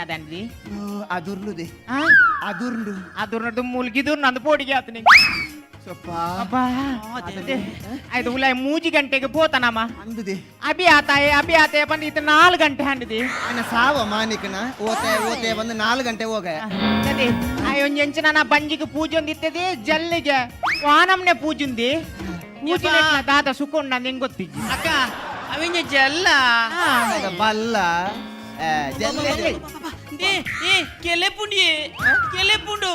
అదండి అదుర్లుది అదుర్లు అదుర్నడు ములిగిదుర్ నందు పోడిಗೆ ಆತ ನಿಂಗೆ ಅಬ್ಬಾ ಐದು ಉಲಾಯ್ 3 ಗಂಟೆಗೆ పోతానమ్మా అందుది ಅಭಿ ಆತಾಯ ಬಂದು ಇತ್ತು 4 ಗಂಟೆ ಹಂಡಿದಿ ఆయన ಸಾವ ಮಾನಿಕನ ಓತೆ ಬಂದು 4 ಗಂಟೆ ಹೋಗ ಅದೇ ಅಯ್ಯೊಂದು ಎಂಚಿನ ನಾ ಬಂಜಿಗೆ ಪೂಜೆ ಒಂದಿತ್ತದಿ ಜಲ್ಲಿಗೆ ವಾನಮ್ನೆ ಪೂಜುಂದಿ ಪೂಜೆ ದಾದ ಸುಕೊಂಡ ನಿಂಗೆ ಗೊತ್ತಿಜ್ಜಿ ಅಕ್ಕ ಅವಿಂಜ ಜಲ್ಲ ಬಲ್ಲ ಜಲ್ಲೆ ಕೆಲೆಪುಂಡು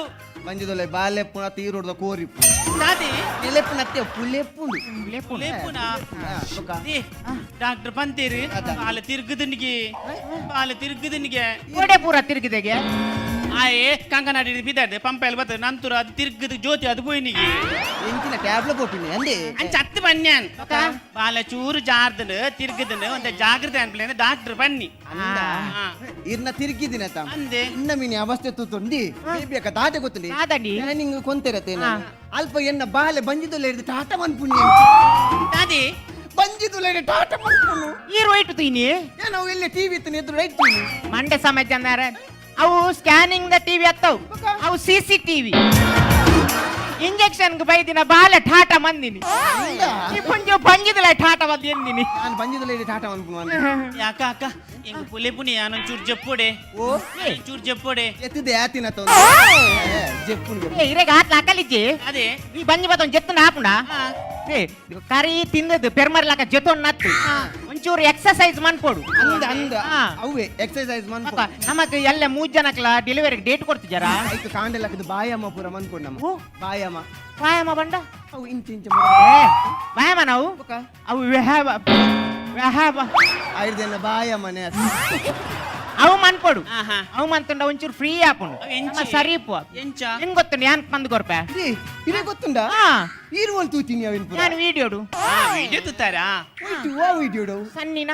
ಬಂಜಿದೊಲೆ ಬಾಲೆಪ್ಪುನ ತೀರೋಡ್ದ ಕೋರಿಪ್ಪು ನಾದಿ ಕೆಲೆಪ್ಪುನತ್ತೆ ಪುಲೆಪ್ಪುಂಡು ಲೇಪುನಾ ಡಾಕ್ಟರ್ ಪಂತೇರಿ ಬಾಲ ತಿರುಗುದನಿಗೆ ಓಡೆ ಪೂರ ತಿರುಗಿದೆಗೆ ಆಯೇ ಕಂಕನಾಡಿ ಬಿದ್ದಾಡೆ ಪಂಪೆಲ್ ಬತ್ತ ನಂತರ ಅದು ತಿರುಗುದು ಜ್ಯೋತಿ ಅದು ಪೋಯಿನಿಗೆ ಎಂಚಿನ ಟ್ಯಾಬ್ಲೆಟ್ ಕೊಟ್ಟಿನಿ ಅಂದೆ ಅಂಚ ಅತ್ತು ಬನ್ಯಾನ್ ಬಾಲ ಚೂರು ಜಾರ್ದನು ತಿರುಗುದನು ಒಂದು ಜಾಗ್ರತೆ ಅನ್ಪ್ಲೇನೆ ಡಾಕ್ಟರ್ ಬನ್ನಿ ಇರ್ನ ತಿರುಗಿದಿನ ಅಂದೆ ಇನ್ನ ಮೀನಿ ಅವಸ್ಥೆ ತುತ್ತೊಂದಿ ಬೇಕ ದಾಟೆ ಗೊತ್ತುಂಡಿ ಕಾದಡಿ ನಿಂಗೆ ಕೊಂತಿರತ್ತೆ ಅಲ್ಪ ಎನ್ನ ಬಾಲೆ ಬಂಜಿದೊಲೆ ಹಿಡಿದು ಟಾಟ ಮನ್ಪುಣ್ಯ ದಾದಿ ಬಂಜಿದೊಲೆ ಹಿಡಿದು ಟಾಟ ಮನ್ಪುಣ್ಣು ಈ ರೋಯ್ಟು ತೀನಿ ನಾವು ಇಲ್ಲಿ ಟಿವಿ ಇತ್ತು ಎದುರು ರೈಟ್ ತೀನಿ ಮಂಡೆ ಸಮಯ ಅಂದಾರೆ ಅವು ಸ್ಕ್ಯಾನಿಂಗ್ ದ ಟಿವಿ ಅತ್ತವು ಅವು CCTV ಇಂಜೆಕ್ಷನ್ ಬೈದಿನ ಬಾಲೆ ಠಾಟ ಮಂದಿನಿ ಈ ಪುಂಜು ಪಂಜಿದಲ ಠಾಟ ಬಂದಿ ಎಂದಿನಿ ನಾನು ಬಂಜಿದೊಲೆ ಹಿಡಿದು ಟಾಟ ಮನ್ಪುಣ್ಣು ಯಾಕ ಅಕ್ಕ ಎಂಗ ಪುಲೆ ಪುನಿ ನಾನು ಚೂರು ಜಪ್ಪೋಡೆ ಓ ಚೂರು ಜಪ್ಪೋಡೆ ಎತ್ತಿದೆ ಆತಿನ ಜೆಪ್ಪುಂಡು ಇರೆಗ ಆತ್ಲ ಅಕಲಿಜ್ಜಿ ಅದೇ ಈ ಬಂಜಿ ಬತ್ತ ಒಂದು ಜೆತ್ತನ ಹಾಪುಂಡ ಕರಿ ತಿಂದದ್ದು ಪೆರ್ಮರ್ಲಾಕ ಜೊತೊಂದು ನತ್ತು ಒಂಚೂರು ಎಕ್ಸರ್ಸೈಸ್ ಮನ್ಪೋಡು ಅಂದ ಅವೇ ಎಕ್ಸರ್ಸೈಸ್ ಮನ್ಪು ನಮಕ್ ಎಲ್ಲ 3 ಜನಕ್ಲ ಡೆಲಿವರಿಗೆ ಡೇಟ್ ಕೊಡ್ತಿದ್ದಾರ ಆಯ್ತು ಕಾಂಡೆಲ್ಲಕದು ಬಾಯಮ್ಮ ಪೂರ ಮನ್ಪೋಡು ನಮ್ಮ ಬಾಯಮ್ಮ ವ್ಯಾಯಾಮ ಬಂಡ ಅವು ಇಂಚ ವ್ಯಾಯಾಮ ನಾವು ಅವು ವ್ಯಾಯಾಮ ಐದೆಲ್ಲ ಬಾಯಮ್ಮನೆ ಅವು ಮನ್ಪೋಡು ಅವು ಮಂತುಂಡ ಒಂಚೂರು ಫ್ರೀ ಆಪುಂಡು ಸರಿ ಪೋ ಎಂಚ ನಿಂಗೆ ಗೊತ್ತುಂಡು ಯಾನ್ ಬಂದು ಕೊರ್ಪೆ ಇದೇ ಗೊತ್ತುಂಡ ಇರುವಲ್ ತೂತೀನಿ ಅವಿನ್ ಪೂರ ನಾನು ವಿಡಿಯೋಡು ವಿಡಿಯೋ ತುತ್ತಾರಾ ಓ ವಿಡಿಯೋಡು ಸಣ್ಣಿನ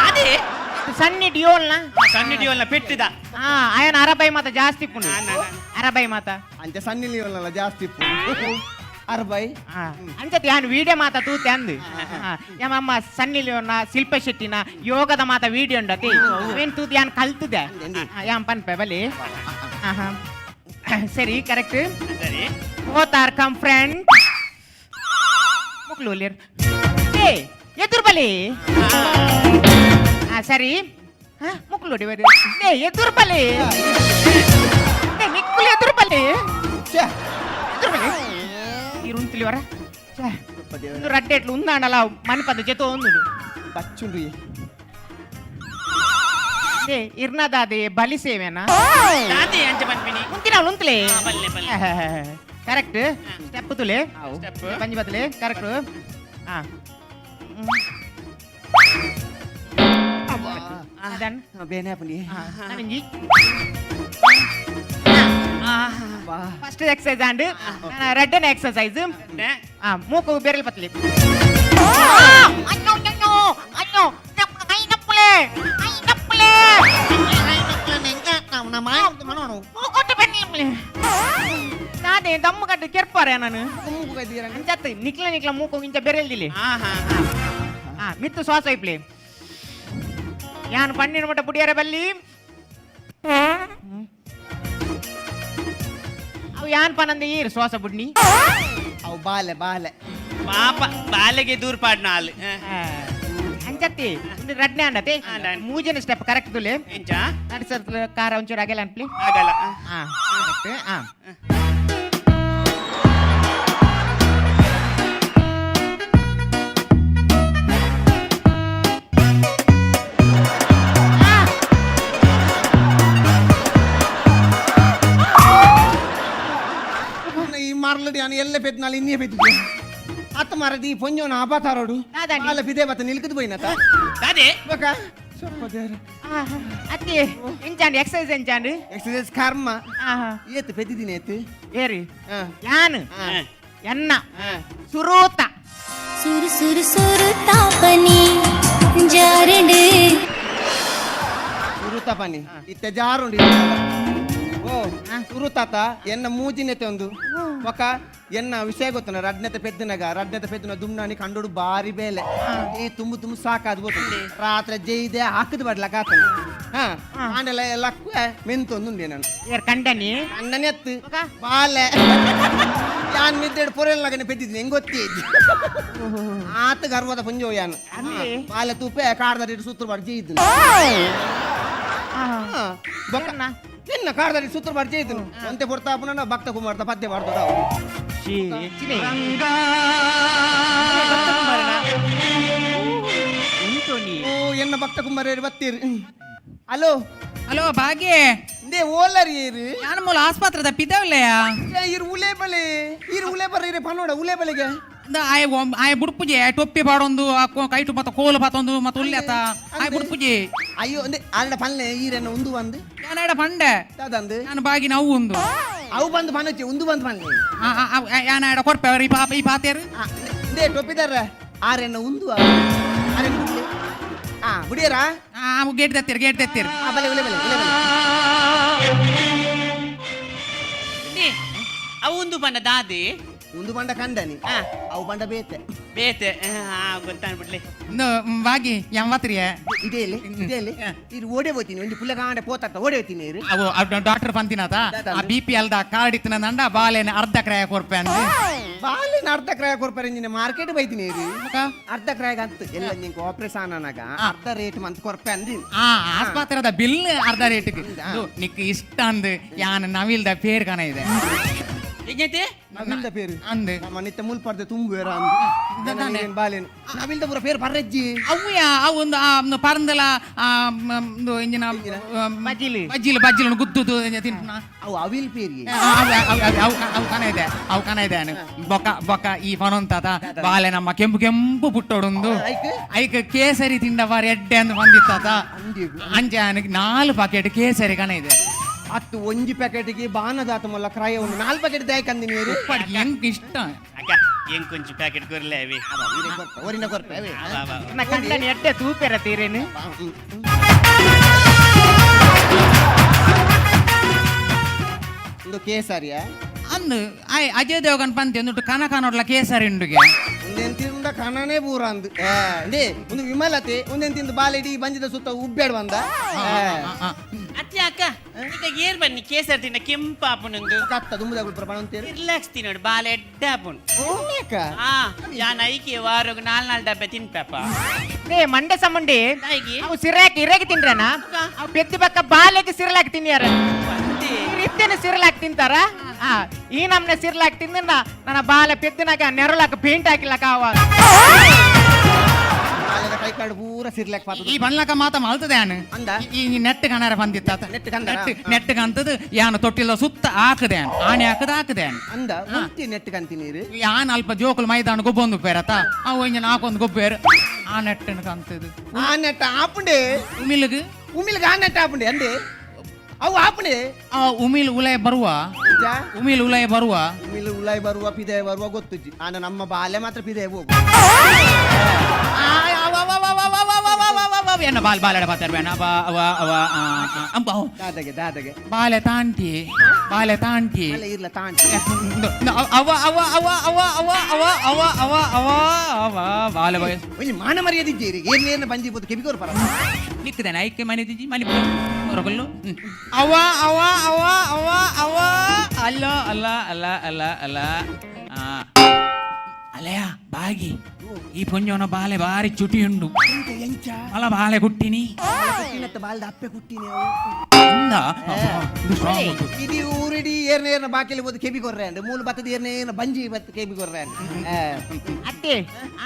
ಅದೇ ಸಣ್ಣಿ ಡಿಯೋಲ್ನ ಸಣ್ಣಿಡಿಯೋಲ್ಲ ಪೆಟ್ಟಿದ ಆಯನ ಅರಬೈ ಮಾತ ಜಾಸ್ತಿ ಪುಂಡು ಅರಬೈ ಮಾತ ಅಂಚೆ ಸಣ್ಣಿಲಿ ಅಲ್ಲ ಜಾಸ್ತಿ ಅರ್ಬೈ ಅಂಚತಿ ಯಾನ್ ವಿಡಿಯೋ ಮಾತ ತೂತೆ ಅಂದು ಯಮ್ಮ ಸಣ್ಣಿಲಿ ಶಿಲ್ಪ ಶೆಟ್ಟಿನ ಯೋಗದ ಮಾತ ವಿಡಿಯೋ ಉಂಡತಿ ಏನ್ ತೂತಿ ಯಾನ್ ಕಲ್ತದೆ ಯಾನ್ ಪನ್ಪೆ ಬಲಿ ಸರಿ ಕರೆಕ್ಟ್ ಸರಿ both are come friend ಮುಕ್ಲೂಲಿರ್ ಎದುರು ಬಲಿ ಸರಿ ಮುಕ್ಲೋಡಿ ಬರಿ ಎದುರು ಬಲಿ ನಿಕ್ಕುಲಿ ಎದುರು ಬಲಿ ಇರುಂತಿಲಿವರ ಒಂದು ರಡ್ಡೆಟ್ಲು ಉಂದಾಣಲ್ಲ ಮನ್ಪದ ಜೊತೆ ಒಂದು ಬಚ್ಚುಂಡು ಇರ್ನದಾದೆ ಬಲಿ ಸೇವೆನಾ ದಾದಿ ಅಂಚ ಬಂದ್ಬಿನಿ ಉಂತಿನ ಉಂತಲೇ ಬಲ್ಲೆ ಬಲ್ಲೆ ಕರೆಕ್ಟ್ ಸ್ಟೆಪ್ ತುಲೆ ಸ್ಟೆಪ್ ಪಂಜಿ ಬದಲೆ ಕರೆಕ್ಟ್ done ಬೇನೆ ಪುನಿ ನಮಿಂಜಿ ಫಸ್ಟ್ ಎಕ್ಸರ್ಸೈಸ್ ಅಂಡ್ ರೆಡ್ಡನ ಎಕ್ಸರ್ಸೈಸ್ ಮೂಕು ಬೆರಳು ಪತ್ಲಿ ಅಯ್ಯೋ ಅಯ್ಯೋ ಅಯ್ಯೋ ಐ ನಪ್ಪಲೆ ಮೂಕೊಟ್ಟು ಬನ್ನಿ ನಾನೇ ದಮ್ಮು ಕಟ್ಟು ಕೆರ್ಪಾರೆ ನಾನು ಅಂಚತ್ತ ನಿಕ್ಲ ಮೂಕು ಇಂಚ ಬೆರಳ್ದಿಲ್ಲಿ ಮಿತ್ತು ಶ್ವಾಸ ಇಪ್ಲಿ ಯಾನ್ ಪಣ್ಣಿನ ಮಟ್ಟ ಪುಡಿಯಾರ ಬಲ್ಲಿ ಅವು ಯಾನ್ ಪನಂದ ಈರ್ ಶ್ವಾಸ ಬುಡ್ನಿ ಅವು ಬಾಲೆ ಪಾಪ ಬಾಲೆಗೆ ದೂರ ಪಾಡ್ನ ಹಾಲು ಅಂಚತ್ತಿ ರಡ್ನೆ ಅಂಡತೆ 3 ಜನ ಸ್ಟೆಪ್ ಕರೆಕ್ಟ್ ತುಲೆ ಎಂಚ ನಡ್ಸತ್ ಕಾರ ಒಂಚೂರು ಆಗಲ್ಲ ಅನ್ಪ್ಲಿ ಆಗಲ್ಲ ಮಾರ್ಲಡಿ ನಾನು ಎಲ್ಲ ಪೆತ್ ನಾಳೆ ಇನ್ನೇ ಪೆತ್ತಿದ್ದೆ ಅತ್ತ ಮಾರದಿ ಪೊಂಜೋನ ಆಪಾತಾರೋಡು ಅಲ್ಲ ಫಿದೆ ಬತ್ತ ನಿಲ್ಕದು ಬೈನತ ದಾದಿ ಬಕ ಸ್ವಲ್ಪ ದೇರ ಅತ್ತಿ ಎಂಚಾಂಡ್ ಎಕ್ಸರ್ಸೈಸ್ ಎಂಚಾಂಡ್ ಎಕ್ಸರ್ಸೈಸ್ ಕರ್ಮ ಏತ್ ಪೆತ್ತಿದ್ದೀನಿ ಏತ್ ಏರಿ ಯಾನ್ ಎನ್ನ ಸುರೂತ ಸುರು ತಾಪನಿ ಜಾರಡು ಸುರೂತ ಪನಿ ಇತ್ತೆ ಜಾರುಂಡಿ ఓ సురు తాత ఎన్న మూజినెతే ఉంది ఒక ఎన్న విషయ ಗೊತ್ತನ ರಡ್ನೆತ ಪೆದ್ದನ ದುಮ್ನಾನಿ ಕಂಡೋಡು ಬಾರಿ ಬೇಲೆ ಏ ತುಂಬು ಸಾಕಾದ್ ಗೊತ್ತು ರಾತ್ರಿ ಜೈದೆ ಹಾಕದ ಬಡ್ಲ ಕಾತನ ಆಂಡೆಲ್ಲ ಲಕ್ಕ ಮೆಂತೊಂದುಂಡೆ ನಾನು ಏರ್ ಕಂಡನಿ ಅಣ್ಣನೆ ಎತ್ತು ಬಾಲೆ ಯಾನ್ ಮಿದ್ದೆಡ್ ಪೊರೆಲ್ನಾಗನೆ ಪೆದ್ದಿದ್ದೀನಿ ಹೆಂಗ್ ಗೊತ್ತಿದ್ದಿ ಆತ ಗರ್ವದ ಪುಂಜೋ ಯಾನು ಬಾಲೆ ತುಪ್ಪೆ ಕಾಡ್ದ ಸೂತ್ರ ಬಾಡಿ ಜೈದ್ದು ಬೊಕ್ಕನ ನಿನ್ನ ಕಾಡ್ದಾಡಿ ಸೂತ್ರ ಬಾಡಿ ಜೈದ್ದು ಅಂತೆ ಪೊಡ್ತಾ ಪುನಃ ಭಕ್ತ ಕುಮಾರ್ತ ಪದ್ಯ ಮಾಡ್ದೋಡ ಓ ಎನ್ನ ಭಕ್ತ ಕುಮಾರ ಬತ್ತೀರಿ ಹಲೋ ಹಲೋ ಭಾಗ್ಯ ಇಂದೇ ಓಲರಿ ಇರು ನಾನು ಮೂಲ ಆಸ್ಪತ್ರೆ ತಪ್ಪಿದ್ದಾವಲ್ಲಯ್ಯ ಇರು ಉಲೆ ಬರ್ರಿ ಪನ್ನೋಡ ಉಲೆ ಬಲೆಗೆ ಆಯ ಬುಡ್ಪುಜೆ ಟೊಪ್ಪಿ ಪಾಡೊಂದು ಕೈಟು ಮತ್ತ ಕೋಲು ಪಾತೊಂದು ಮತ್ತ ಉಲ್ಲೆತ ಆಯ ಬುಡ್ಪುಜೆ ಅಯ್ಯೋ ಒಂದೇ ಆಡ ಪಲ್ಲೆ ಈರನ್ನ ಒಂದು ಬಂದು ಯಾನಡ ಪಂಡೆ ಅದಂದು ನಾನು ಬಾಗಿ ನಾವು ಒಂದು ಅವು ಬಂದು ಪನ್ನಚ್ಚಿ ಒಂದು ಬಂದು ಪನ್ನೆ ಯಾನಡ ಕೊಡ್ಪೇವ್ರ ಈ ಪಾತೇರು ಇಂದೇ ಟೊಪ್ಪಿದಾರ ಆರೆನ್ನ ಒಂದು ಆರೆನ್ನ ಬುಡ್ಲೆ ಬುಡಿಯರಾ ಗೇಟ್ ತೆತ್ತೀರಿ ಬಲೆ ಉಲೆ ಅವಂದು ಬಣ್ಣ ದಾದಿ ಒಂದು ಬಂಡ ಕಂಡನಿ ಅವು ಬಂಡ ಬೇತೆ ಬೇತೆ ಗೊತ್ತಾಗ್ಬಿಡ್ಲಿ ಬಾಗಿ ಎಂಬತ್ರಿಯ ಇದೇ ಇಲ್ಲಿ ಇರು ಓಡೆ ಹೋಗ್ತೀನಿ ಒಂದು ಪುಲ್ಲ ಕಾಂಡೆ ಪೋತ ಓಡೆ ಹೋಗ್ತೀನಿ ಇರು ಅವು ಡಾಕ್ಟರ್ ಪಂತಿನಾತ ಆ BP ಅಲ್ದ ಕಾರ್ಡ್ ಇತ್ತಿನ ನಂಡ ಬಾಲೆನ ಅರ್ಧ ಕ್ರಯ ಕೊರ್ಪೆ ಅಂದ್ರೆ ಬಾಲಿನ ಅರ್ಧ ಕ್ರಯ ಕೊಡ್ಪಾರೆ ನಿನ್ನ ಮಾರ್ಕೆಟ್ ಬೈತೀನಿ ಇರು ಅರ್ಧ ಕ್ರಯ ಅಂತ ಎಲ್ಲ ನಿಂಗೆ ಆಪರೇಷನ್ ಅನ್ನಾಗ ಅರ್ಧ ರೇಟ್ ಮಂತ್ ಕೊರ್ಪೆ ಅಂದಿ ಆಸ್ಪತ್ರೆದ ಬಿಲ್ ಅರ್ಧ ರೇಟ್ಗೆ ನಿಕ್ ಇಷ್ಟ ಅಂದ್ ಯಾನ್ ನವಿಲ್ದ ಪೇರ್ ಕನ ಇದೆ ಹೇಗೈತೆ ನವಿಲ್ದ ಪೇರು ಅಂದ್ ನಮ್ಮ ನಿತ್ಯ ಮುಲ್ಪರ್ದೆ ತುಂಬುವೇರ ಅಂದ್ ಬಾಲೇನು ನವಿಲ್ದ ಪೂರ ಪೇರು ಬರ್ರಜ್ಜಿ ಅವ್ಯ ಅವು ಒಂದು ಪರಂದಲ ಇಂಜಿನ ಬಜ್ಜಿಲು ಗುದ್ದುದು ತಿಂಟ ಅವು ಅವಿಲ್ ಪೇರಿ ಅವು ಕನ ಇದೆ ಬೊಕ್ಕ ಈ ಫನೊಂತಾತ ಬಾಲೆ ನಮ್ಮ ಕೆಂಪು ಪುಟ್ಟೊಡೊಂದು ಐಕ್ ಕೇಸರಿ ತಿಂಡವ ಎಡ್ಡೆ ಅಂತ ಬಂದಿತ್ತಾತ ಅಂಚೆ 4 ಪ್ಯಾಕೆಟ್ ಕೇಸರಿ ಕನ ಇದೆ ಹತ್ತು ಒಂಜಿ ಪ್ಯಾಕೆಟ್ಗೆ ಬಾನದಾತ ಮೊಲ್ಲ ಕ್ರಯ ಒಂದು 4 ಪ್ಯಾಕೆಟ್ ದಾಯ್ಕಂದಿ ನೀರು ಹೆಂಗ್ ಇಷ್ಟ ಅಕ್ಕ ಹೆಂಗ್ ಕೊಂಚ ಪ್ಯಾಕೆಟ್ ಕೊರ್ಲೆ ಅವಿ ಒರಿನ ಕೊರ್ಪೆ ಕಂಡನಿ ಎಡ್ಡೆ ತೂಪೆರ ತೀರೇನು ಒಂದು ಕೇಸರಿಯ ಅಂದು ಅಜಯ್ ದೇವಗನ್ ಪಂತಿ ಒಂದು ಕನಕ ನೋಡ್ಲ ಕೇಸರಿ ಉಂಡುಗೆ ಒಂದೆಂತಿಂದ ಕಣನೇ ಪೂರ ಅಂದು ಒಂದು ವಿಮಲತೆ ಒಂದೆಂತಿಂದ ಬಾಲೆಡಿ ಬಂಜಿದ ಸುತ್ತ ಉಬ್ಬೇಡ್ ಬಂದ ಅತ್ತೆ ಅಕ್ಕ ಈಗ ಏರ್ ಬನ್ನಿ ಕೇಸರಿ ತಿನ್ನ ಕೆಂಪಾಪುನಂದು ಕತ್ತ ದುಂಬದ ಪ್ರಮಾಣ ಅಂತೇಳಿ ರಿಲ್ಯಾಕ್ಸ್ ತಿನ್ನೋಡು ಬಾಲ ಎಡ್ಡ ಆಪುನ್ ಯಾನ್ ಐಕೆ ವಾರೋಗ 4 ಡಬ್ಬೆ ತಿನ್ಪಪ್ಪ ಮಂಡೆ ಸಮಂಡಿ ನಾಯಿಗೆ ಅವು ಸಿರಾಕಿ ಇರೇಗಿ ತಿನ್ರನ ಅವು ಬೆದ್ದಿ ಬಕ್ಕ ಬಾಲೆಗೆ ಸಿರ್ಲಾಕಿ ತಿನ್ಯಾರ ಇತ್ತೇನೆ ಸಿರ್ಲಾಕಿ ತಿಂತಾರ ಈ ನಮ್ನೆ ಸಿರ್ಲಾಕಿ ತಿಂದ ನನ್ನ ಬಾಲೆ ಪೆದ್ದಿನಾಗ ನೆರಳಾಕ ಪೇಂಟ್ ಹಾಕಿಲ್ಲಕ ಅವಾಗ ಕೈ ಕಾಡು ಪೂರ ಸಿರ್ಲಾಕ್ ಪಾತ ಈ ಬಣ್ಲಕ ಮಾತ ಮಲ್ತದೆ ಯಾನು ಅಂದ ಈ ನೆಟ್ ಕಣಾರ ಬಂದಿತ್ತ ನೆಟ್ ಕಂತದ ಯಾನು ತೊಟ್ಟಿಲ್ಲ ಸುತ್ತ ಹಾಕದೆ ಆಣೆ ಹಾಕದೆ ಅಂದ ಮುಟ್ಟಿ ನೆಟ್ ಕಂತಿ ನೀರು ಯಾನ್ ಅಲ್ಪ ಜೋಕುಲ್ ಮೈದಾನ ಗೊಬ್ಬೊಂದು ಪೇರತ ಅವು ಇಂಜನ್ ಹಾಕೊಂದು ಗೊಬ್ಬೇರು ಆ ನೆಟ್ಟನ ಕಂತದು ಆ ನೆಟ್ ಆಪುಂಡೆ ಉಮಿಲ್ಗೆ ಆ ನೆಟ್ ಆಪುಂಡೆ ಅಂದೆ ಅವು ಆಪುಂಡೆ ಉಮಿಲ್ ಉಲಯ ಬರುವ ಉಮಿಲ್ ಉಲಯ ಬರುವ ಪಿದೆ ಬರುವ ಗೊತ್ತುಜ್ಜಿ ಆನ ನಮ್ಮ ಬಾಲೆ ಮಾತ್ರ ಪಿದೆ ಹೋಗು ಎನ್ನ ಬಾಲೆಡ ಪಾತಾರ ಬೇಣ ದಾದಗೆ ಬಾಲೆ ತಾಂಟಿ ಇರ್ಲ ತಾಂಟಿ ಬಾಲೆ ಒಂಜಿ ಮಾನ ಮರ್ಯಾದಿದ್ದೀರಿ ಏನೇನು ಬಂದಿಬೋದು ಕೆಬಿಗೋರು ಪರ ನಿಕ್ಕದೇನೆ ಐಕೆ ಮನೆ ದಿಜ್ಜಿ ಮನೆ ಹೊರಗಲ್ಲು ಅಲ್ಲ ಅಲ್ಲಯ್ಯ ಬಾಗಿ ಈ ಪುಂಜವನ ಬಾಲೆ ಬಾರಿ ಚುಟಿ ಉಂಡು ಅಲ್ಲ ಬಾಲೆ ಕುಟ್ಟಿನಿ ಬಾಲ್ದ ಅಪ್ಪೆ ಕುಟ್ಟಿನಿ ಇದು ಊರಿಡಿ ಏರ್ನೇರ್ನ ಬಾಕಿಲಿ ಬೋದು ಕೆಬಿ ಕೊರ್ರೆ ಅಂಡ್ ಮೂಲ ಬತ್ತದ ಏರ್ನೇರ್ನ ಬಂಜಿ ಬತ್ತ ಕೆಬಿ ಕೊರ್ರೆ ಅಂಡ್ ಅತ್ತೆ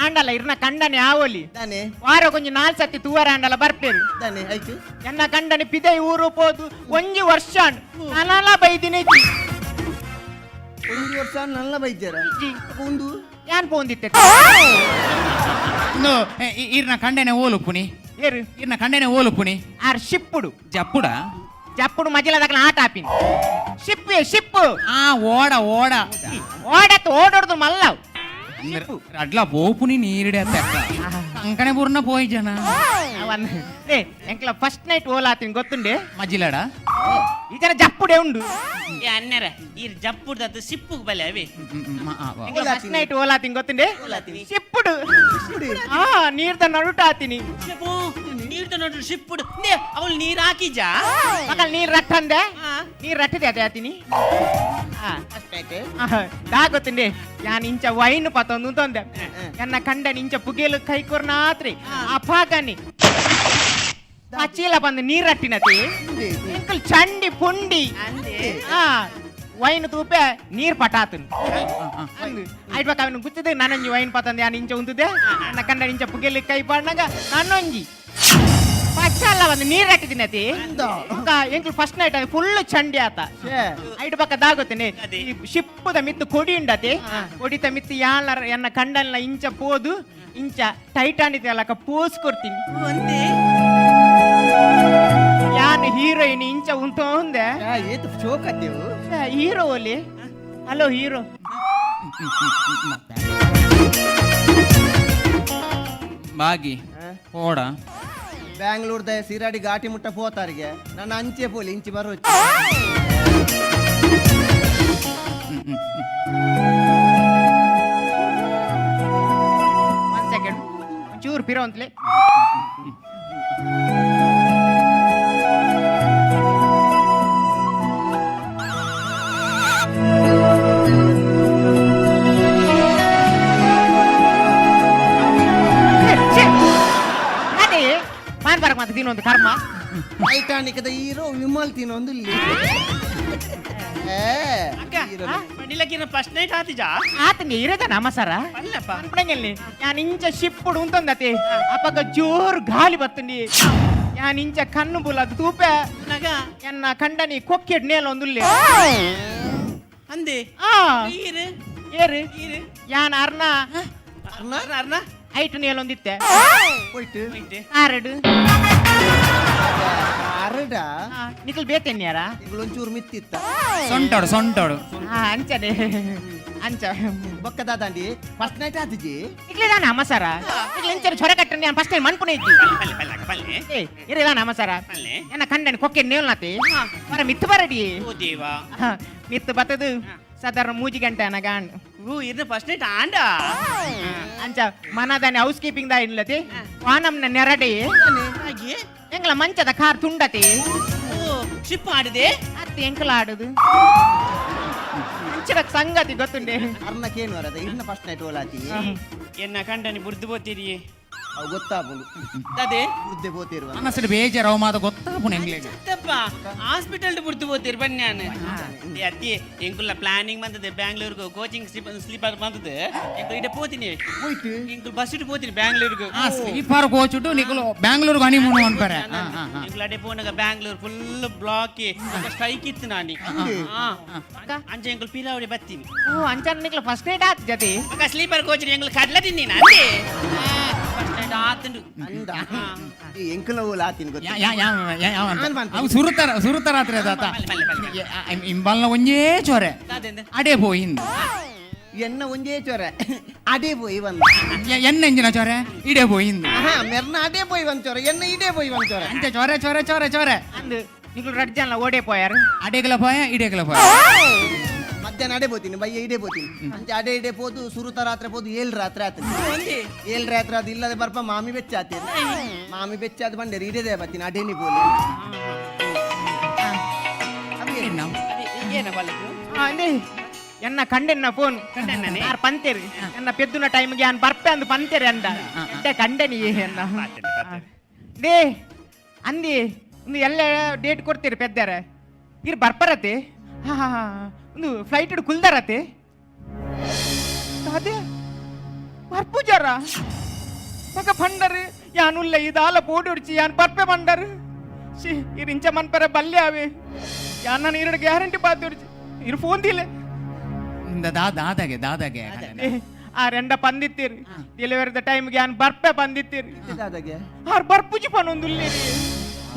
ಆಂಡಲ ಇರ್ನ ಕಂಡನೆ ಆವೋಲಿ ತಾನೆ ವಾರ ಕೊಂಚ 4 ಸತಿ ತೂವರ ಆಂಡಲ ಬರ್ಪೇರು ತಾನೆ ಆಯ್ತು ಎನ್ನ ಕಂಡನೆ ಪಿದೆ ಊರು ಪೋದು ಒಂಜಿ ವರ್ಷ ನಾನಲ್ಲ ಬೈದಿನಿ ಒಂದು ವರ್ಷ ನನ್ನ ಬೈದ್ಯಾರ ಒಂದು ಯಾನ್ ಪೋಂದಿತ್ತೆ ಇರ್ನ ಕಂಡೆನೆ ಓಲುಪ್ಪುನಿ ಏರು ಇರ್ನ ಕಂಡೆನೆ ಓಲುಪ್ಪುನಿ ಆರ್ ಶಿಪ್ಪುಡು ಜಪ್ಪುಡ ಮಜಲ ದಕ್ಕಲ ಆಟ ಆಪಿನಿ ಶಿಪ್ಪು ಓಡತ್ ಓಡೋಡ್ದು ಮಲ್ಲವ್ ಅಡ್ಲ ಬೋಪುನಿ ನೀರಿಡೆ ಅಂಕಣೆ ಪೂರ್ಣ ಪೋಯ್ ಜನ ಎಂಕ್ಲ ಫಸ್ಟ್ ನೈಟ್ ಓಲಾತೀನಿ ಗೊತ್ತುಂಡೆ ಮಜಿಲಡ ಈ ಜನ ಜಪ್ಪುಡೆ ಉಂಡು ಏ ಅಣ್ಣರ ಈ ಜಪ್ಪುಡ್ದತ್ತು ಸಿಪ್ಪುಗ್ ಬಲೆ ಅವೇ ಫಸ್ಟ್ ನೈಟ್ ಓಲಾತೀನಿ ಗೊತ್ತುಂಡೆ ಓಲಾತೀನಿ. ಸಿಪ್ಪುಡು ಹಾ ನೀರ್ದ ನಡುಟ ಆತೀನಿ ನೀರ್ದ ನೋಡ್ರಿ ಸಿಪ್ಪುಡು ಅವಳು ನೀರ್ ಹಾಕಿಜಾ ಮಕ್ಕಳು ನೀರ್ ರಟ್ಟಂದೆ ನೀರ್ ರಟ್ಟಿದೆ ಅದೇ ಆತೀನಿ ದಾ ಗೊತ್ತುಂಡೆ ಯಾನ್ ಇಂಚ ವೈನ್ ಪತ್ತೊಂದು ತಂದೆ ಎನ್ನ ಕಂಡನಿ ಇಂಚ ಪುಗೇಲು ಕೈ ಕೊರ್ನಾತ್ರಿ ಅಪಾಗನಿ ಆ ಚೀಲ ಬಂದು ನೀರ್ ರಟ್ಟಿನತಿ ಎಂಕಲ್ ಚಂಡಿ ಪುಂಡಿ ಆ ವೈನ್ ತೂಪೆ ನೀರ್ ಪಟಾತನ್ ಆಯ್ತು ಅವನು ಗುತ್ತಿದೆ ನಾನೊಂಜಿ ವೈನ್ ಪತ್ತಂದೆ ಯಾನ್ ಇಂಚ ಉಂತದೆ ನನ್ನ ಕಂಡ ಇಂಚ ಪುಗೇಲಿ ಕೈ ಪಾಡ್ನಾಗ ನಾನೊಂಜಿ ಪಚ್ಚಲ್ಲ ಒಂದು ನೀರ್ ರಟ್ಟಿದಿನತಿ ಎಂಕಲ್ ಫಸ್ಟ್ ನೈಟ್ ಅದು ಫುಲ್ ಚಂಡಿ ಆತ ಐಟ್ ಪಕ್ಕ ದಾಗುತ್ತೇನೆ ಶಿಪ್ಪುದ ಮಿತ್ತು ಕೊಡಿ ಉಂಡತಿ ಕೊಡಿತ ಮಿತ್ತು ಯಾಳ ಎನ್ನ ಕಂಡಲ್ಲ ಇಂಚ ಪೋದು ಇಂಚ ಟೈಟಾನಿತಿ ಅಲ್ಲಕ ಪೋಸ್ ಕೊಡ್ತೀನಿ ಯಾನ್ ಹೀರೋಯಿನ್ ಇಂಚ ಉಂಟು ಒಂದೆ ಏತು ಶೋಕದ್ದೇವು ಹೀರೋ ಒಲಿ ಹಲೋ ಹೀರೋ ಬಾಗಿ ಓಡ ಬ್ಯಾಂಗ್ಳೂರ್ದ ಸಿರಾಡಿ ಘಾಟಿ ಮುಟ್ಟ ಪೋತಾರಿಗೆ ನನ್ನ ಅಂಚೆ ಪೋಲಿ ಇಂಚಿ ಬರೋ ಒಂದ್ ಸೆಕೆಂಡ್ ಚೂರು ಪಿರೋ ಅಂತಲೇ ಮತ್ತೆ ತಿನ್ನೊಂದು ಕರ್ಮ ಟೈಟಾನಿಕ್ದ ಹೀರೋ ವಿಮಲ್ ತಿನ್ನೊಂದು ನಿಲಕಿನ ಫಸ್ಟ್ ನೈಟ್ ಆತಿಜಾ ಆತಂಗೆ ಇರದ ನಮಸರ ಅಲ್ಲಪ್ಪ ಅನ್ಪಡಂಗಲ್ಲಿ ಯಾನ್ ಇಂಚ ಶಿಪ್ಪುಡು ಉಂತಂದತಿ ಅಪ್ಪಗ ಜೋರ್ ಗಾಳಿ ಬತ್ತಂಡಿ ಯಾನ್ ಇಂಚ ಕಣ್ಣು ಬುಲದು ತೂಪೆ ನಗ ಎನ್ನ ಕಂಡನಿ ಕೊಕ್ಕೆಡ್ ನೇಲ ಒಂದುಲ್ಲೆ ಅಂದೆ ಆ ಈರು ಏರು ಈರು ಯಾನ್ ಅರ್ನ ಅರ್ನ ಐಟು ನೇಲೊಂದಿತ್ತೆ ಹೋಯ್ತು ಆರಡು ಅರಡ ನಿಕಲ್ ಬೇತೆನ್ಯಾರ ಒಂಚೂರು ಮಿತ್ತಿತ್ತ ಸೊಂಟೋಡು ಅಂಚನೆ ಅಂಚ ಬೊಕ್ಕ ದಾದಾಂಡಿ ಫಸ್ಟ್ ನೈಟ್ ಆತಿಜಿ ಇಕ್ಲೇದ ನಮಸರ ಇಕ್ಲೆ ಇಂಚರ ಚೊರ ಕಟ್ಟಂಡಿ ನಾನು ಫಸ್ಟ್ ಟೈಮ್ ಮನ್ಪುನೆ ಇದ್ದಿ ಏ ಇರಲ್ಲ ನಮಸರ ಎನ್ನ ಕಂಡನಿ ಕೊಕ್ಕೆಡ್ ನೇಲ್ನತಿ ಮರ ಮಿತ್ತು ಬರಡಿ ಓ ದೇವಾ ಮಿತ್ತು ಬತ್ತದು ಸಾಧಾರಣ 3 ಗಂಟೆ ಅನಗಾಂಡ್ ಇರ್ನ ಫಸ್ಟ್ ನೈಟ್ ಆಂಡ ಅಂಚ ಮನದಾನೆ ಹೌಸ್ ಕೀಪಿಂಗ್ ದಾ ಇಲ್ಲತಿ ವಾನಮ್ನ ನೆರಡಿ ಎಂಗ್ಲ ಮಂಚದ ಕಾರ್ ತುಂಡತಿ ಶಿಪ್ ಆಡಿದೆ ಅತ್ತೆ ಎಂಕಲ ಆಡುದು ಅಂಚದ ಸಂಗತಿ ಗೊತ್ತುಂಡೆ ಅರ್ನಕೇನು ವರದ ಇನ್ನ ಫಸ್ಟ್ ನೈಟ್ ಓಲಾತಿ ಎನ್ನ ಕಂಡನಿ ಬುರ್ದು ಬೋತೀರಿ ಅವು ಗೊತ್ತಾಪುಂಡು ಅದೇ ಬುದ್ಧಿ ಪೋತಿರುವ ಮನಸ್ಸು ಬೇಜಾರು ಅವ ಮಾತ ಗೊತ್ತಾಪುಣ ಎಂಗ್ಲೇಜ್ ತಪ್ಪ ಹಾಸ್ಪಿಟಲ್ ಬುರ್ದು ಬೋತೀರಿ ಬನ್ನಿ ಅತ್ತಿ ಎಂಕುಲ್ಲ ಪ್ಲಾನಿಂಗ್ ಬಂದದೆ ಬ್ಯಾಂಗ್ಳೂರ್ಗು ಕೋಚಿಂಗ್ ಸ್ಲೀಪರ್ ಬಂದದೆ ಎಂಕು ಇಡೆ ಪೋತೀನಿ ಹೋಯ್ತು ಎಂಕು ಬಸ್ ಇಟ್ಟು ಪೋತೀನಿ ಬ್ಯಾಂಗ್ಳೂರ್ಗು ಸ್ಲೀಪರ್ ಕೋಚುಟು ನಿಕಲು ಬ್ಯಾಂಗ್ಳೂರ್ಗೆ ಹನಿಮೂನ್ ಅನ್ಪರೆ ಎಂಕುಲ ಅಡೆ ಪೋನಾಗ ಬ್ಯಾಂಗ್ಳೂರ್ ಫುಲ್ ಬ್ಲಾಕ್ ಸ್ಟ್ರೈಕ್ ಇತ್ತು ನಾನಿ ಅಂಚ ಎಂಕುಲ್ ಪೀಲಾವಡಿ ಬತ್ತೀನಿ ಓ ಅಂಚನ ನಿಕ್ಲ ಫಸ್ಟ್ ನೈಟ್ ಆತ್ ಜತಿ ಸ್ಲೀಪರ್ ಕೋಚ್ ಎಂಕುಲ್ ಕಡ್ಲ ತಿನ್ನಿ ಅಂದೆ ಫಸ್ಟ್ ನೈಟ್ ಆತಂಡು ಅಂದ ಈ ಎಂಕಲ ಓಲಾತಿನ ಗೊತ್ತ ಅವು ಸುರುತರ ಹತ್ರ ಅದಾತ ಇಂಬಲ್ನ ಒಂಜೇ ಚೊರೆ ಅಡೆ ಪೋಯಿಂದು ಎನ್ನ ಒಂಜೇ ಚೊರ ಅಡೇ ಪೋಯಿ ಬಂದ ಎನ್ನೆಂಜಿನ ಚೊರೆ ಇಡೆ ಪೋಯಿಂದು ಮೆರ್ನ ಅಡೇ ಪೋಯಿ ಒಂದ್ ಚೊರ ಎನ್ನ ಇಡೇ ಪೋಯಿ ಒಂದ್ ಚೊರ ಅಂತೆ ಚೊರೆ ಚೊರೆ ಚೊರೆ ಚೊರೆ ಅಂದು ನಿಕ್ಲು ರಡ್ ಜನ ಓಡೇ ಪೋಯಾರು ಅಡೆಗಲ ಪೋಯ ಇಡೆಗಲ ಪೋಯ ಮಧ್ಯಾಹ್ನ ಅಡೇ ಪೋತೀನಿ ಬಯ್ಯ ಇಡೇ ಪೋತೀನಿ ಅಂಚೆ ಅಡೇ ಇಡೇ ಪೋದು ಸುರುತ ರಾತ್ರಿ ಪೋದು 7 ರಾತ್ರಿ ಆತದೆ 7 ರಾತ್ರಿ ಅದು ಇಲ್ಲದೆ ಬರ್ಪ ಮಾಮಿ ಬೆಚ್ಚ ಆತೇನೆ ಮಾಮಿ ಬೆಚ್ಚ ಅದು ಬಂಡೇರಿ ಇಡೇದೇ ಬತ್ತೀನಿ ಅಡೇನಿ ಪೋಲಿ ಏನ ಬಲ್ಲದು ಅಂದೆ ಎನ್ನ ಕಂಡೆನ್ನ ಫೋನ್ ಯಾರು ಪಂತೇರಿ ಎನ್ನ ಪೆದ್ದುನ ಟೈಮ್ಗೆ ಯಾನ್ ಬರ್ಪೆ ಅಂದು ಪಂತೇರಿ ಅಂದ ಎಂತೆ ಕಂಡೆನಿ ಎನ್ನ ದೇ ಅಂದಿ ಒಂದು ಎಲ್ಲ ಡೇಟ್ ಕೊಡ್ತೀರಿ ಪೆದ್ದಾರ ಇರ್ ಬರ್ಪರತೆ ಹಾ ಒಂದು ಫ್ಲೈಟ್ ಇಡ್ ಕುಲ್ದಾರತೆ ಅದೇ ಬರ್ಪುಜಾರ ಮಗ ಪಂಡರ್ ಯಾನುಲ್ಲ ಇದಾಲ ಪೋಡಿ ಹೊಡ್ಚಿ ಯಾನ್ ಬರ್ಪೆ ಪಂಡರ್ ಶಿ ಇರ್ ಇಂಚ ಮನ್ಪರ ಬಲ್ಲೆ ಅವೆ ಯಾನ್ ನಾನು ಎರಡು ಗ್ಯಾರಂಟಿ ಪಾತಿ ಹೊಡ್ಚಿ ಇರ್ ಫೋನ್ ದಿಲ್ಲ ದಾದಾಗೆ ಆ ರೆಂಡ ಪಂದಿತ್ತೀರಿ ಡೆಲಿವರಿದ ಟೈಮ್ಗೆ ಯಾನ್ ಬರ್ಪೆ ಪಂದಿತ್ತೀರಿ ದಾದಾಗೆ ಆರ್ ಬರ್ಪುಜಿ ಪನೊಂದುಲ್ಲೇರಿ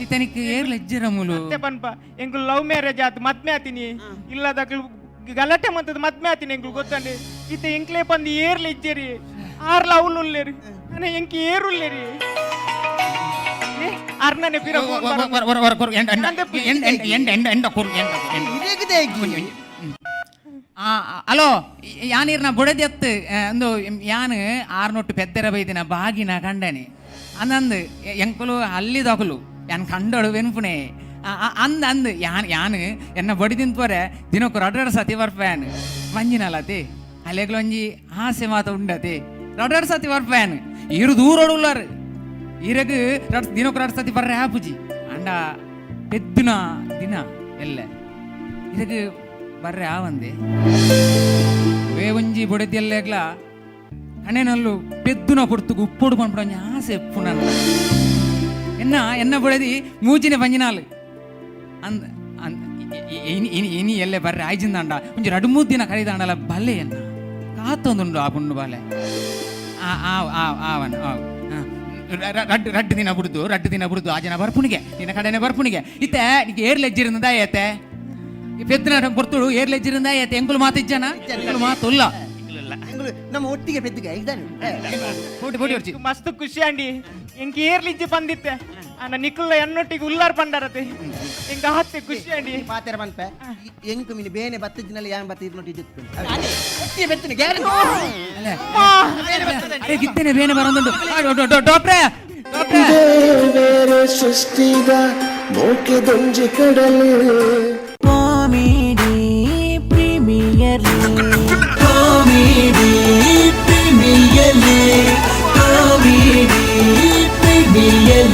ಇತನಿಕ್ ಏರ್ಲ ಎಜ್ಜಿರ ಮುಲು ಮತ್ತೆ ಪನ್ಪ ಎಂಕು ಲವ್ ಮ್ಯಾರೇಜ್ ಆತು ಮದ್ಮೆ ಆತೀನಿ ಇಲ್ಲದ ಗಲಾಟೆ ಮಂತದ ಮದ್ಮೆ ಆತೀನಿ ಎಂಕು ಗೊತ್ತಂಡೆ ಇತ್ತ ಎಂಕ್ಲೆ ಪಂದು ಏರ್ಲ ಇಜ್ಜೇರಿ ಆರ್ ಲವ್ಲು ಉಲ್ಲೇರಿ ನಾನು ಎಂಕಿ ಏರುಲ್ಲೇರಿ ಅರ್ನನೆ ಪಿರ ಫೋನ್ ಹಲೋ ಯಾನೀರ್ನ ಬುಡದೆತ್ತು ಅಂದು ಯಾನು ಆರ್ನೊಟ್ಟು ಪೆದ್ದರ ಬೈದಿನ ಬಾಗಿನ ಕಂಡನೆ ಅಂದಂದು ಎಂಕುಲು ಅಲ್ಲಿದೊಕಲು ಯಾನ್ ಕಂಡಳು ವೆನ್ಪುನೆ ಅಂದ್ ಅಂದ್ ಯಾನು ಎನ್ನ ಬಡಿ ತಿಂತೋರೆ ದಿನಕ್ಕೂ 2 ಸತಿ ಬರ್ಪೇನು ಮಂಜಿನಲ್ಲತಿ ಅಲೆಗ್ಲು ಒಂಜಿ ಆಸೆ ಮಾತ ಉಂಡತಿ 2 ಸತಿ ಬರ್ಪೇನು ಇರು ದೂರೋಡುಲ್ಲಾರು ಇರಗ್ ದಿನಕ್ಕೂ 2 ಸತಿ ಬರ್ರೆ ಆಪುಜಿ ಅಂಡ ಪೆದ್ದುನ ದಿನ ಎಲ್ಲ ಇರಗ್ ಬರ್ರೆ ಆವಂದೆ ಬೇವಂಜಿ ಬುಡದಿಯಲ್ಲೇಗ್ಲ ಕಣೆನಲ್ಲು ಪೆದ್ದುನ ಪುಡ್ತುಗು ಉಪ್ಪೊಡು ಪಂಪುಡ ಆಸೆ ಪುನನ್ನ ಎನ್ನ ಬುಡದಿ ಮೂಜಿನ ಪಂಜಿನಾಲು ಅಂದ್ ಇನಿ ಎಲ್ಲೆ ಬರ್ರೆ ಆಯ್ಜಿಂದಾಂಡ ಒಂಜಿ 2-3 ದಿನ ಕರೀದಾಂಡಲ ಬಲ್ಲೆ ಎನ್ನ ಕಾತೊಂದುಂಡು ಆ ಪುಂಡು ಬಾಲೆ ಆವನ್ ರಡ್ಡು ದಿನ ಬಿಡುದು ಆ ಜನ ಬರ್ಪುಣಿಗೆ ನಿನ್ನ ಕಡೆನೆ ಬರ್ಪುಣಿಗೆ ಇತ್ತೆ ನಿಗೆ ಏರ್ಲೆಜ್ಜಿರಿಂದ ಏತೆ ಪೆದ್ದಿನ ಕೊರ್ತುಳು ಏರ್ಲೆಜ್ಜಿರಿಂದ ಏತೆ ಎಂಕುಲು ಮಾತಿಜ್ಜನ ಎಂಕುಲು ಮಾತುಲ್ಲ ನಮ್ಮ ಒಟ್ಟಿಗೆ ಪೆದ್ದಿಗೆ ಇದ್ದಾನೆ ಮಸ್ತ್ ಖುಷಿ ಅಂಡಿ ಎಂಕ ಏರ್ಲಿಜ್ಜಿ ಬಂದಿತ್ತೆ ಅನ್ನ ನಿಕ್ಕುಲ್ಲ ಎನ್ನೊಟ್ಟಿಗೆ ಉಲ್ಲಾರ್ ಪಂಡರತೆ ಎಂಕ ಹತ್ತೆ ಖುಷಿ ಅಂಡಿ ಮಾತಾರ ಮನ್ಪೆ ಎಂಕು ಮಿನಿ ಬೇನೆ ಬತ್ತಜ್ಜಿನಲ್ಲಿ ಯಾನ್ ಬತ್ತ ಇರ್ನೊಟ್ಟಿ ಜೊತೆ ಒಟ್ಟಿಗೆ ಪೆತ್ತಿನ ಗ್ಯಾರಂಟಿ ಅರೆ ಗಿತ್ತೇನೆ ಬೇನೆ ಬರೋದುಂಟು ಡಾಕ್ಟ್ರೇ ಬೇರೆ ಸೃಷ್ಟಿದ ಮೋಕೆ ದೊಂಜಿ ಕಡಲು comedy premier comedy premier comedy premier